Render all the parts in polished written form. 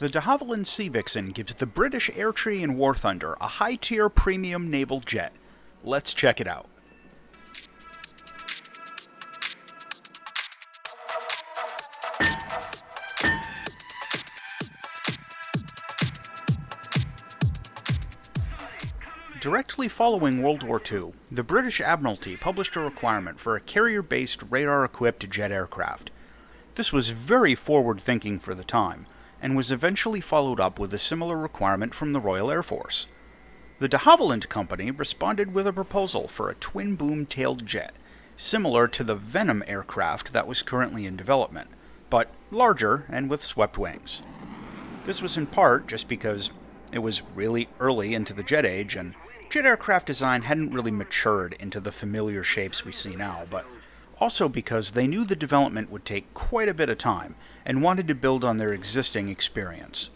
The de Havilland Sea Vixen gives the British Air Tree and War Thunder a high-tier premium naval jet. Let's check it out. Directly following World War II, the British Admiralty published a requirement for a carrier-based radar-equipped jet aircraft. This was very forward-thinking for the time, and was eventually followed up with a similar requirement from the Royal Air Force. The de Havilland Company responded with a proposal for a twin-boom tailed jet, similar to the Venom aircraft that was currently in development, but larger and with swept wings. This was in part just because it was really early into the jet age, and jet aircraft design hadn't really matured into the familiar shapes we see now, but also because they knew the development would take quite a bit of time and wanted to build on their existing experience.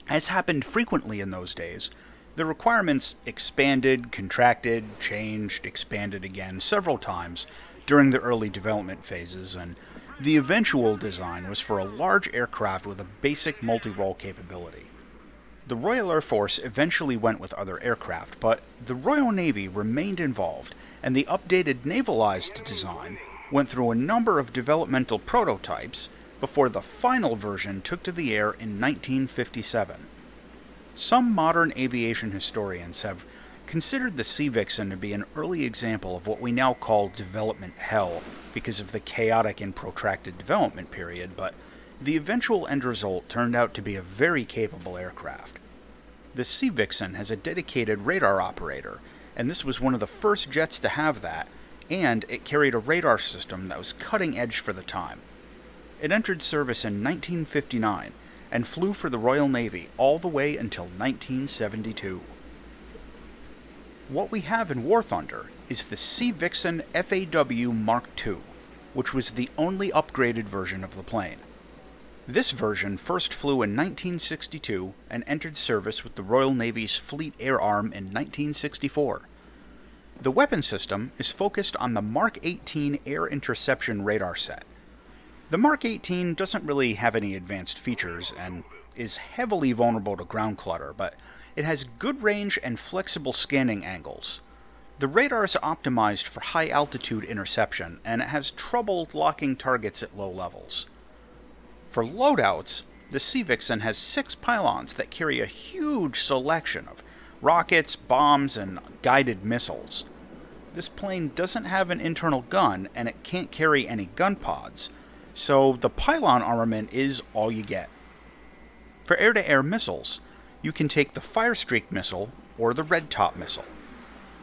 As happened frequently in those days, the requirements expanded, contracted, changed, expanded again several times during the early development phases, and the eventual design was for a large aircraft with a basic multi-role capability. The Royal Air Force eventually went with other aircraft, but the Royal Navy remained involved, and the updated navalized design went through a number of developmental prototypes before the final version took to the air in 1957. Some modern aviation historians have considered the Sea Vixen to be an early example of what we now call development hell because of the chaotic and protracted development period, but the eventual end result turned out to be a very capable aircraft. The Sea Vixen has a dedicated radar operator, and this was one of the first jets to have that, and it carried a radar system that was cutting edge for the time. It entered service in 1959 and flew for the Royal Navy all the way until 1972. What we have in War Thunder is the Sea Vixen FAW Mk.2, which was the only upgraded version of the plane. This version first flew in 1962 and entered service with the Royal Navy's Fleet Air Arm in 1964. The weapon system is focused on the Mark 18 air interception radar set. The Mark 18 doesn't really have any advanced features and is heavily vulnerable to ground clutter, but it has good range and flexible scanning angles. The radar is optimized for high-altitude interception, and it has trouble locking targets at low levels. For loadouts, the Sea Vixen has 6 pylons that carry a huge selection of rockets, bombs, and guided missiles. This plane doesn't have an internal gun, and it can't carry any gun pods, so the pylon armament is all you get. For air-to-air missiles, you can take the Firestreak missile or the Red Top missile.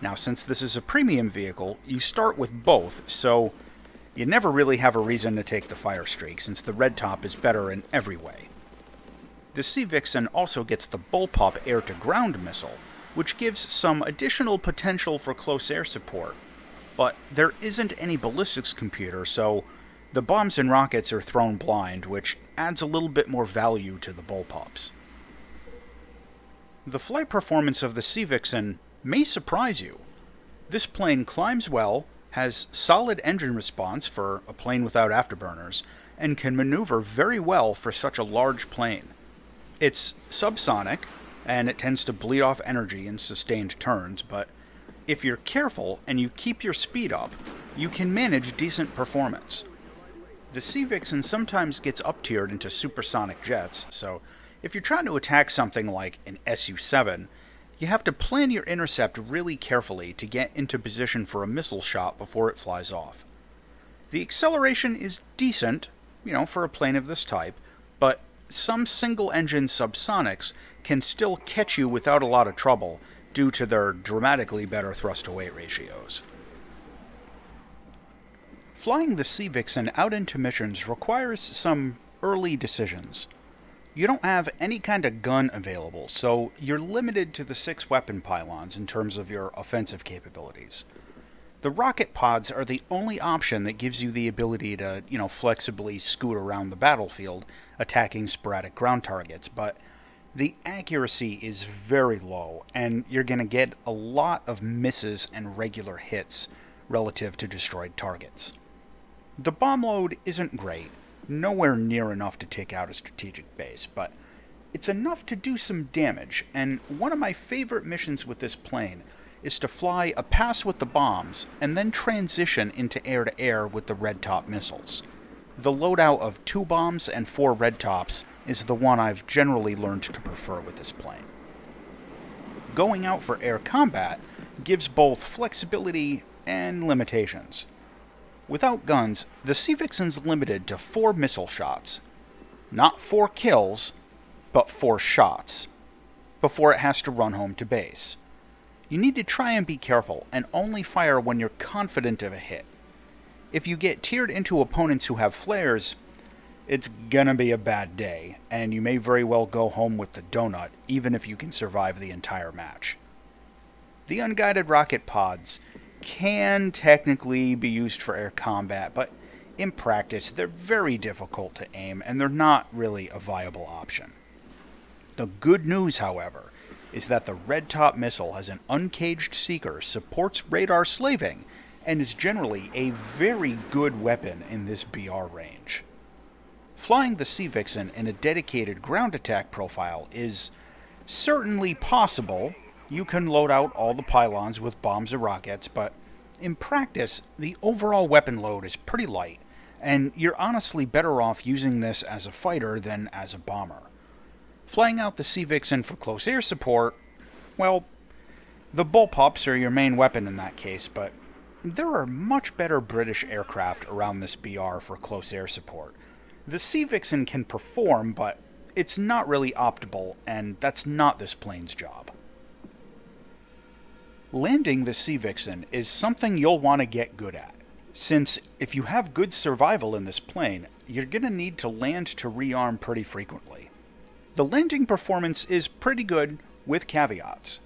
Now, since this is a premium vehicle, you start with both, so you never really have a reason to take the Firestreak, since the Red Top is better in every way. The Sea Vixen also gets the Bullpup air-to-ground missile, which gives some additional potential for close air support, but there isn't any ballistics computer, so the bombs and rockets are thrown blind, which adds a little bit more value to the Bullpups. The flight performance of the Sea Vixen may surprise you. This plane climbs well, has solid engine response for a plane without afterburners, and can maneuver very well for such a large plane. It's subsonic, and it tends to bleed off energy in sustained turns, but if you're careful and you keep your speed up, you can manage decent performance. The Sea Vixen sometimes gets up-tiered into supersonic jets, so if you're trying to attack something like an Su-7, you have to plan your intercept really carefully to get into position for a missile shot before it flies off. The acceleration is decent, for a plane of this type, but some single-engine subsonics can still catch you without a lot of trouble due to their dramatically better thrust-to-weight ratios. Flying the Sea Vixen out into missions requires some early decisions. You don't have any kind of gun available, so you're limited to the 6 weapon pylons in terms of your offensive capabilities. The rocket pods are the only option that gives you the ability to, flexibly scoot around the battlefield, attacking sporadic ground targets, but the accuracy is very low, and you're going to get a lot of misses and regular hits relative to destroyed targets. The bomb load isn't great, nowhere near enough to take out a strategic base, but It's enough to do some damage, and one of my favorite missions with this plane is to fly a pass with the bombs and then transition into air-to-air with the red top missiles. The loadout of 2 bombs and 4 red tops is the one I've generally learned to prefer with this plane. Going out for air combat gives both flexibility and limitations. Without guns, the Sea Vixen's limited to 4 missile shots. Not 4 kills, but 4 shots, before it has to run home to base. You need to try and be careful, and only fire when you're confident of a hit. If you get tiered into opponents who have flares, it's gonna be a bad day, and you may very well go home with the donut, even if you can survive the entire match. The unguided rocket pods can technically be used for air combat, but in practice they're very difficult to aim, and they're not really a viable option. The good news, however, is that the red top missile has an uncaged seeker, supports radar slaving, and is generally a very good weapon in this BR range. Flying the Sea Vixen in a dedicated ground attack profile is certainly possible. You can load out all the pylons with bombs or rockets, but in practice, the overall weapon load is pretty light, and you're honestly better off using this as a fighter than as a bomber. Flying out the Sea Vixen for close air support, well, the bullpups are your main weapon in that case, but there are much better British aircraft around this BR for close air support. The Sea Vixen can perform, but it's not really optimal, and that's not this plane's job. Landing the Sea Vixen is something you'll want to get good at, since if you have good survival in this plane, you're going to need to land to rearm pretty frequently. The landing performance is pretty good, with caveats.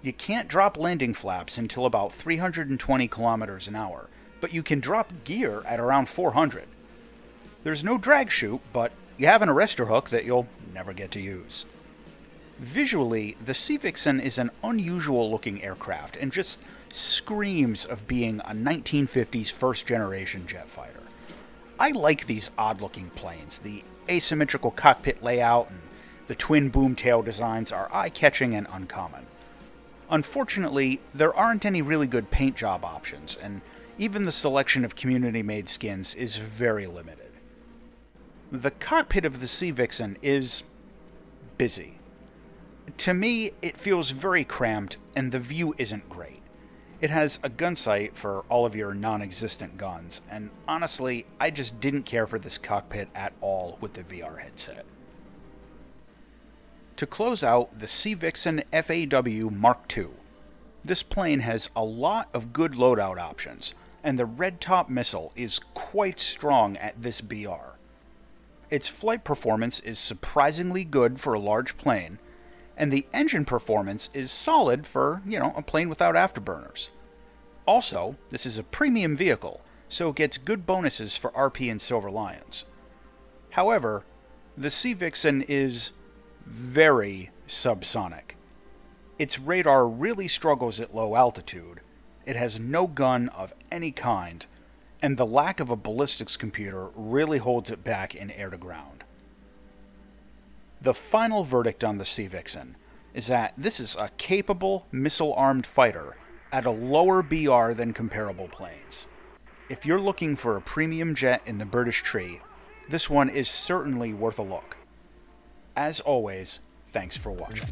You can't drop landing flaps until about 320 kilometers an hour, but you can drop gear at around 400. There's no drag chute, but you have an arrestor hook that you'll never get to use. Visually, the Sea Vixen is an unusual looking aircraft and just screams of being a 1950s first generation jet fighter. I like these odd looking planes. The asymmetrical cockpit layout and the twin boom tail designs are eye-catching and uncommon. Unfortunately, there aren't any really good paint job options, and even the selection of community-made skins is very limited. The cockpit of the Sea Vixen is busy. To me, it feels very cramped, and the view isn't great. It has a gun sight for all of your non-existent guns, and honestly, I just didn't care for this cockpit at all with the VR headset. To close out the Sea Vixen FAW Mk.2. This plane has a lot of good loadout options, and the red top missile is quite strong at this BR. Its flight performance is surprisingly good for a large plane, and the engine performance is solid for, a plane without afterburners. Also, this is a premium vehicle, so it gets good bonuses for RP and Silver Lions. However, the Sea Vixen is very subsonic. Its radar really struggles at low altitude, it has no gun of any kind, and the lack of a ballistics computer really holds it back in air-to-ground. The final verdict on the Sea Vixen is that this is a capable, missile-armed fighter at a lower BR than comparable planes. If you're looking for a premium jet in the British tree, this one is certainly worth a look. As always, thanks for watching.